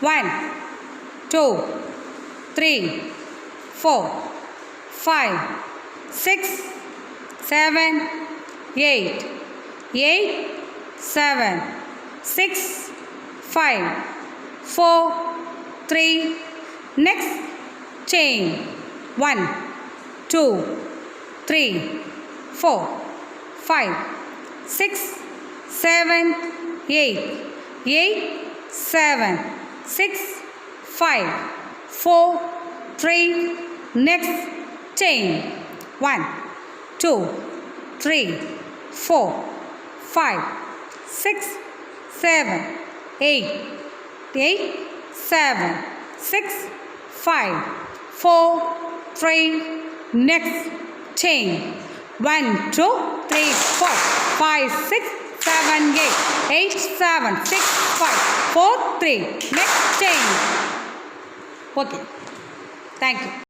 1 2 3 4 5 6 7 8 8 7 6 5 4 3 next chain 1 2 3 4 5 6 7 8 8 7 6 5 4 3 next chain 1 2 3 4 5 6 7 8 8 7 6 5 4 3 next chain 1 2 3 4 5 6 7 8 8 7 6 5 4 3 next chain. Okay, thank you.